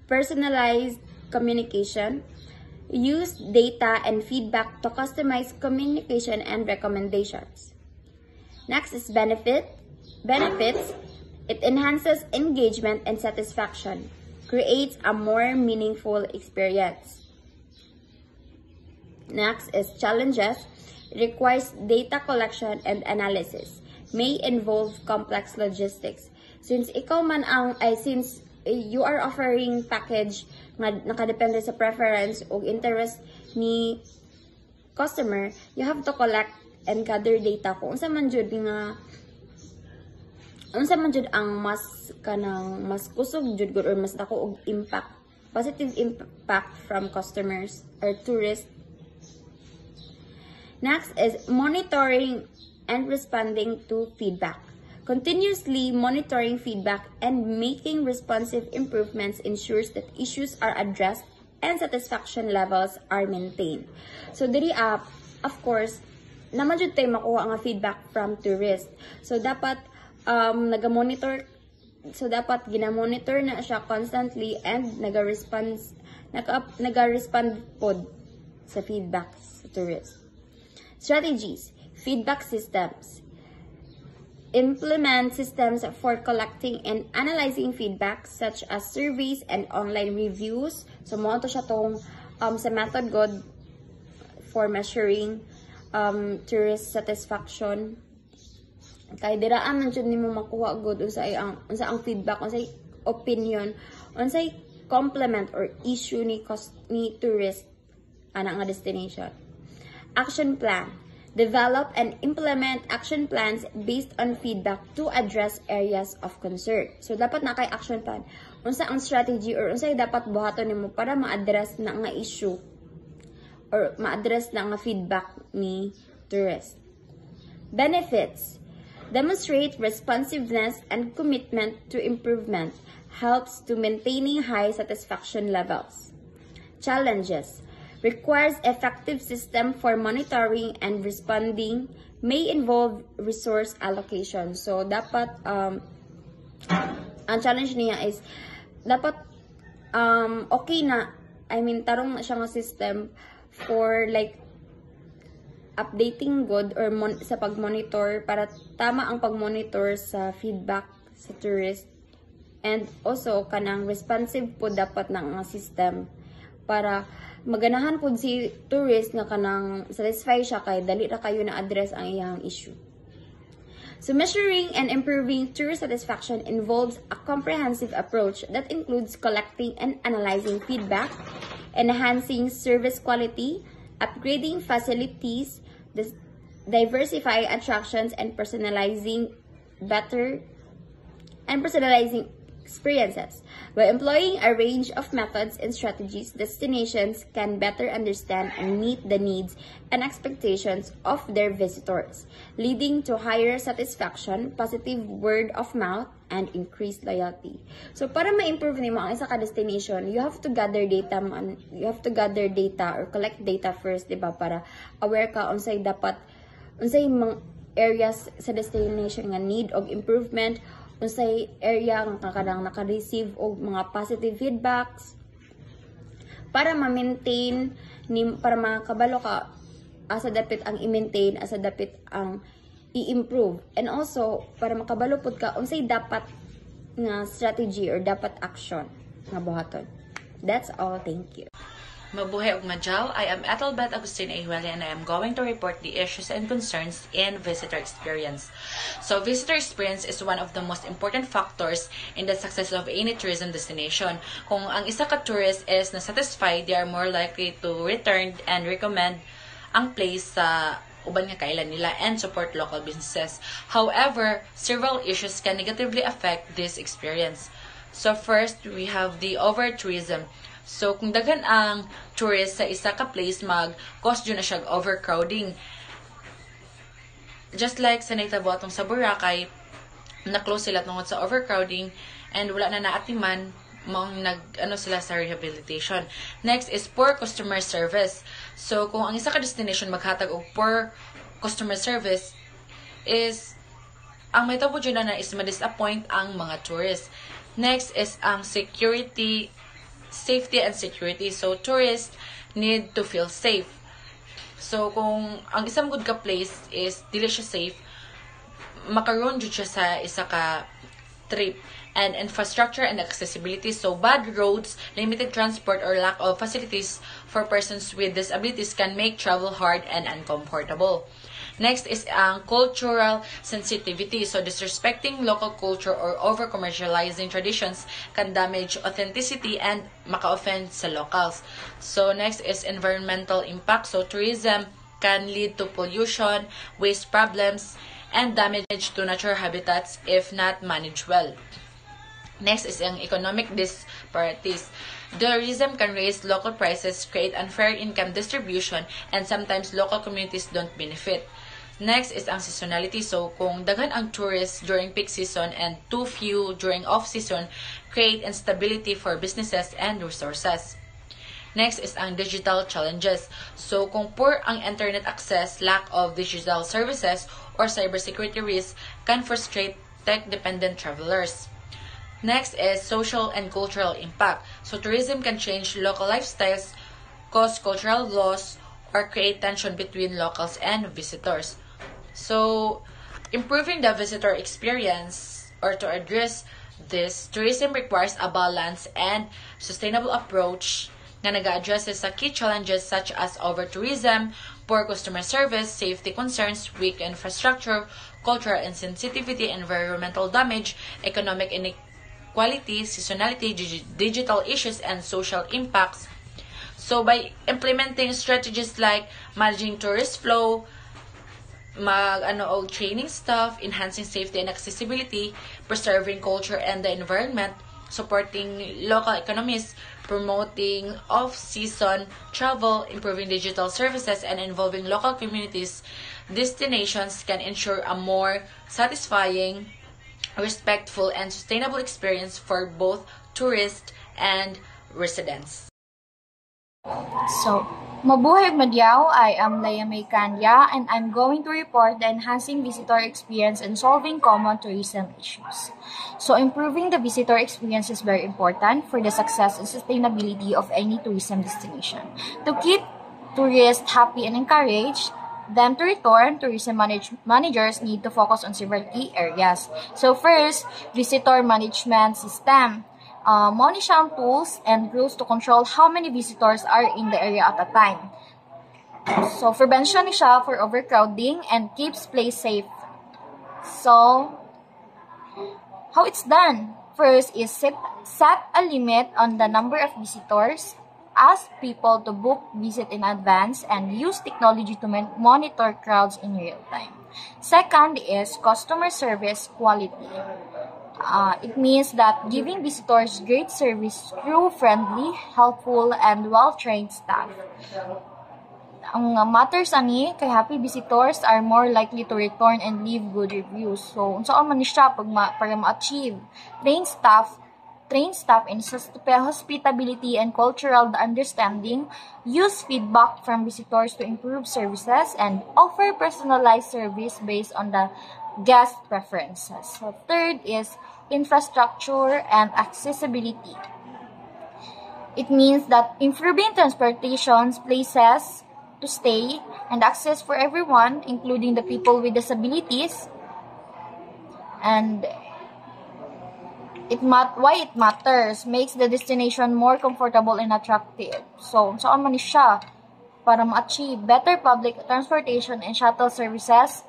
Personalized communication. Use data and feedback to customize communication and recommendations. Next is benefits. It enhances engagement and satisfaction. Creates a more meaningful experience. Next is challenges. Requires data collection and analysis. May involve complex logistics. Since you are offering package nga nakadepende sa preference o interest ni customer, you have to collect and gather data kung unsa man jud ang mas kusog jud or mas dako og impact, positive impact from customers or tourists. Next is monitoring and responding to feedback. Continuously monitoring feedback and making responsive improvements ensures that issues are addressed and satisfaction levels are maintained. So diri of course, naman jud tay makuha nga feedback from tourists. So dapat naga-monitor, so dapat gina-monitor na siya constantly and naga-respond pod sa feedback sa tourists. Strategies, feedback systems. Implement systems for collecting and analyzing feedback such as surveys and online reviews. So mo to siya tong sa method good for measuring tourist satisfaction. Kay diraan man jud nimo makuha good unsa ang feedback, unsay opinion, unsay complement or issue ni tourist ana nga destination. Action plan. Develop and implement action plans based on feedback to address areas of concern. So dapat na kay action plan. Unsa ang strategy or unsay dapat buhaton nimo para ma-address na nga issue or ma-address na nga feedback ni tourist. Benefits. Demonstrate responsiveness and commitment to improvement. Helps to maintaining high satisfaction levels. Challenges. Requires effective system for monitoring and responding. May involve resource allocation. So dapat ang challenge niya is dapat okay na, tarong na siya nga system for like updating good or sa pag-monitor para tama ang pag-monitor sa feedback sa tourist. And also kanang responsive po dapat ng system para maganahan po si tourist nga kanang satisfy siya kay dali ra kayo na address ang iyang issue. So measuring and improving tourist satisfaction involves a comprehensive approach that includes collecting and analyzing feedback, enhancing service quality, upgrading facilities, diversifying attractions, and personalizing experiences. By employing a range of methods and strategies, destinations can better understand and meet the needs and expectations of their visitors, leading to higher satisfaction, positive word of mouth, and increased loyalty. So para ma-improve nimo ang isa ka destination, you have to gather data or collect data first, di ba? Para aware ka unsay mga areas sa destination nga need og improvement, unsay area nga kanang naka-receive og mga positive feedbacks para ma-maintain para makabalo ka asa dapat ang i-maintain, asa dapat ang i-improve, and also para makabalo pud ka unsay dapat nga strategy or dapat action nga buhaton. That's all. Thank you. Mabuhay ug madyaw, I am Ethelbeth Agustin Ayhueli and I am going to report the issues and concerns in visitor experience. So visitor experience is one of the most important factors in the success of any tourism destination. Kung ang isa ka tourist is na-satisfied, they are more likely to return and recommend ang place sa uban nga kailan nila and support local businesses. However, several issues can negatively affect this experience. So first, we have the over-tourism. So, kung daghan ang tourist sa isa ka place, mag-cause dyan na siya overcrowding. Just like sa naitabo atong sa Boracay, na-close sila tungkol sa overcrowding and wala na naatiman, sila sa rehabilitation. Next is poor customer service. So, kung ang isa ka destination maghatag og poor customer service, is ang may tabo dyan na is ma-disappoint ang mga tourists. Next is ang safety and security. So, tourists need to feel safe. So, kung ang isang good ka place is dili siya safe, makaroon jud siya sa isa ka trip. And infrastructure and accessibility. So, bad roads, limited transport, or lack of facilities for persons with disabilities can make travel hard and uncomfortable. Next is ang cultural sensitivity. So, disrespecting local culture or over-commercializing traditions can damage authenticity and maka-offend sa locals. So, next is environmental impact. So, tourism can lead to pollution, waste problems, and damage to natural habitats if not managed well. Next is ang economic disparities. Tourism can raise local prices, create unfair income distribution, and sometimes local communities don't benefit. Next is ang seasonality. So, kung daghan ang tourists during peak season and too few during off-season, create instability for businesses and resources. Next is ang digital challenges. So, kung poor ang internet access, lack of digital services, or cybersecurity risks can frustrate tech-dependent travelers. Next is social and cultural impact. So, tourism can change local lifestyles, cause cultural loss, or create tension between locals and visitors. So, improving the visitor experience or to address this, tourism requires a balanced and sustainable approach na nag-addresses sa key challenges such as over-tourism, poor customer service, safety concerns, weak infrastructure, cultural insensitivity, environmental damage, economic inequality, seasonality, digital issues, and social impacts. So, by implementing strategies like managing tourist flow, training staff, enhancing safety and accessibility, preserving culture and the environment, supporting local economies, promoting off-season travel, improving digital services, and involving local communities, destinations can ensure a more satisfying, respectful, and sustainable experience for both tourists and residents. So, mabuhay madyaw, I am Leia May Candia and I'm going to report the enhancing visitor experience and solving common tourism issues. So, improving the visitor experience is very important for the success and sustainability of any tourism destination. To keep tourists happy and encouraged, them to return, tourism managers need to focus on several key areas. So first, visitor management system. Muna siyang tools and rules to control how many visitors are in the area at a time. So, prevention siya for overcrowding and keeps place safe. So, how it's done? First is set a limit on the number of visitors, ask people to book visit in advance, and use technology to monitor crowds in real time. Second is customer service quality. It means that giving visitors great service through friendly, helpful, and well-trained staff. Ang matters ani kay happy visitors are more likely to return and leave good reviews. So, unsaon man ni siya para ma-achieve trained staff in hospitality and cultural understanding, use feedback from visitors to improve services, and offer personalized service based on the guest preferences. So, third is infrastructure and accessibility. It means that improving transportation, places to stay, and access for everyone, including the people with disabilities, and why it matters, makes the destination more comfortable and attractive. So, saan man siya para ma-achieve better public transportation and shuttle services,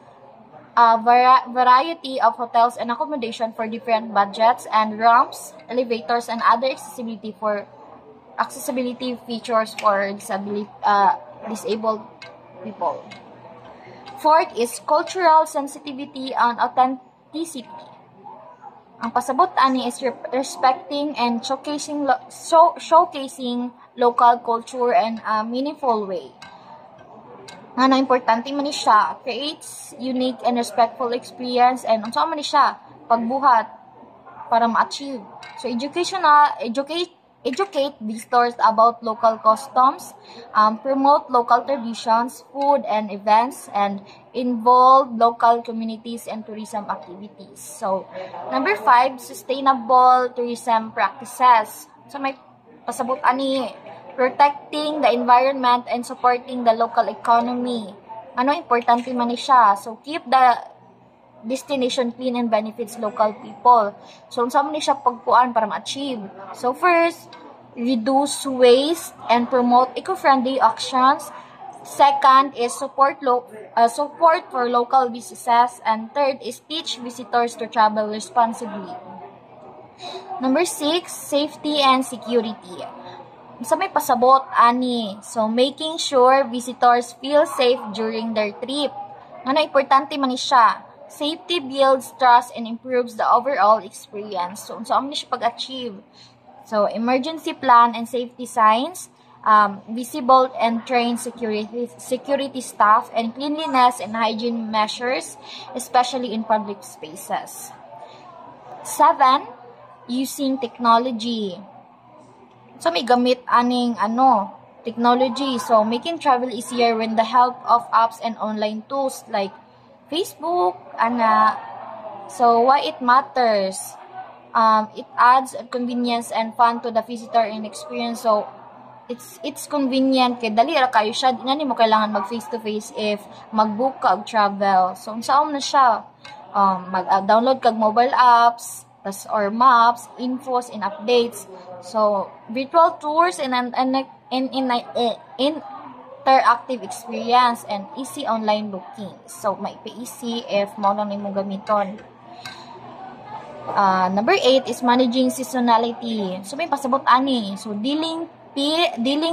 variety of hotels and accommodation for different budgets, and ramps, elevators, and other accessibility features for disabled people. Fourth is cultural sensitivity and authenticity. Ang pasabot ani is respecting and showcasing local culture in a meaningful way. Ano importante man ni siya, creates unique and respectful experience, and unsa man ni siya pagbuhat para ma-achieve. So educate visitors about local customs, promote local traditions, food and events, and involve local communities and tourism activities. So, number 5, sustainable tourism practices. So, may pasabot ani, protecting the environment and supporting the local economy. Ano importante man ni siya? So, keep the destination clean and benefits local people. So, unsa man ni siya pagkuan para ma-achieve? So, first, reduce waste and promote eco-friendly actions. Second is support for local businesses. And third is teach visitors to travel responsibly. Number 6, safety and security. Sa may pasabot ani, so making sure visitors feel safe during their trip. Ano importante man ni siya? Safety builds trust and improves the overall experience. So unsa man ni siya pag-achieve? So emergency plan and safety signs, visible and trained security staff, and cleanliness and hygiene measures, especially in public spaces. 7, using technology. So, may gamit aning technology. So, making travel easier with the help of apps and online tools like Facebook, So, why it matters? It adds convenience and fun to the visitor and experience. So, it's convenient kay dali ra kayo siya. Di na mo kailangan mag face to face if mag-book ka og travel. So, unsaon na siya? Mag-download kag mobile apps, or maps, infos, and updates. So, virtual tours and interactive experience and easy online booking. So, may easy if mo lang nimo gamiton. Number 8 is managing seasonality. So, may pasabot ani. So, dealing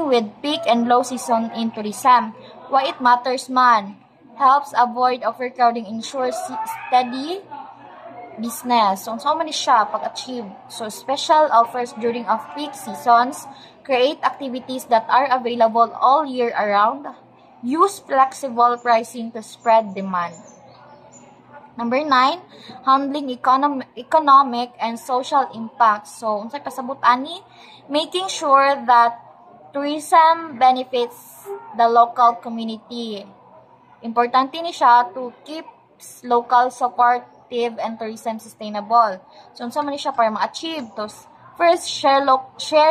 with peak and low season in tourism. Why it matters man? Helps avoid overcrowding, ensures steady business. So, man siya pag-achieve. So, special offers during off-peak seasons, create activities that are available all year around, use flexible pricing to spread demand. Number 9, handling economic and social impact. So, unsay pasabot ani? Making sure that tourism benefits the local community. Importante ni siya to keep local support and tourism sustainable. So, unsa man siya para ma-achieve to First, share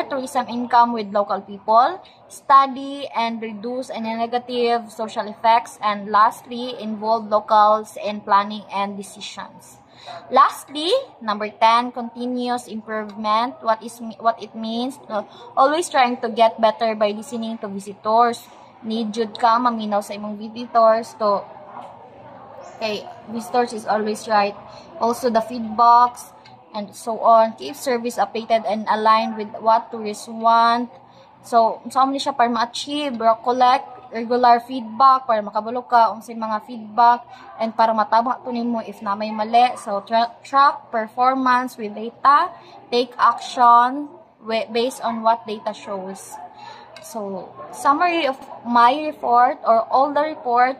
tourism income with local people, study and reduce any negative social effects, and lastly, involve locals in planning and decisions. Lastly, number 10, continuous improvement. What it means, always trying to get better by listening to visitors. Need jud ka maminaw sa imong visitors to visitors is always right. Also the feedbacks and so on. Keep service updated and aligned with what tourists want. So, saan mo siya para ma-achieve, collect regular feedback para makabalo ka unsay mga feedback and para mataba to nimo if na may mali. So, track performance with data, take action based on what data shows. So, summary of my report or all the report,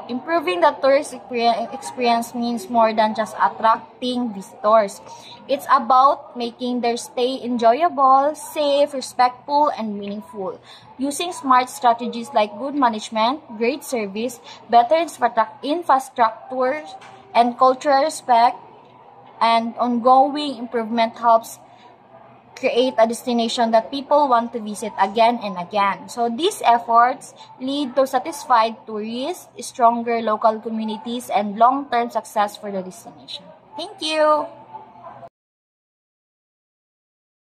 improving the tourist experience means more than just attracting visitors. It's about making their stay enjoyable, safe, respectful, and meaningful. Using smart strategies like good management, great service, better infrastructure, and cultural respect, and ongoing improvement helps create a destination that people want to visit again and again. So these efforts lead to satisfied tourists, stronger local communities, and long-term success for the destination. Thank you!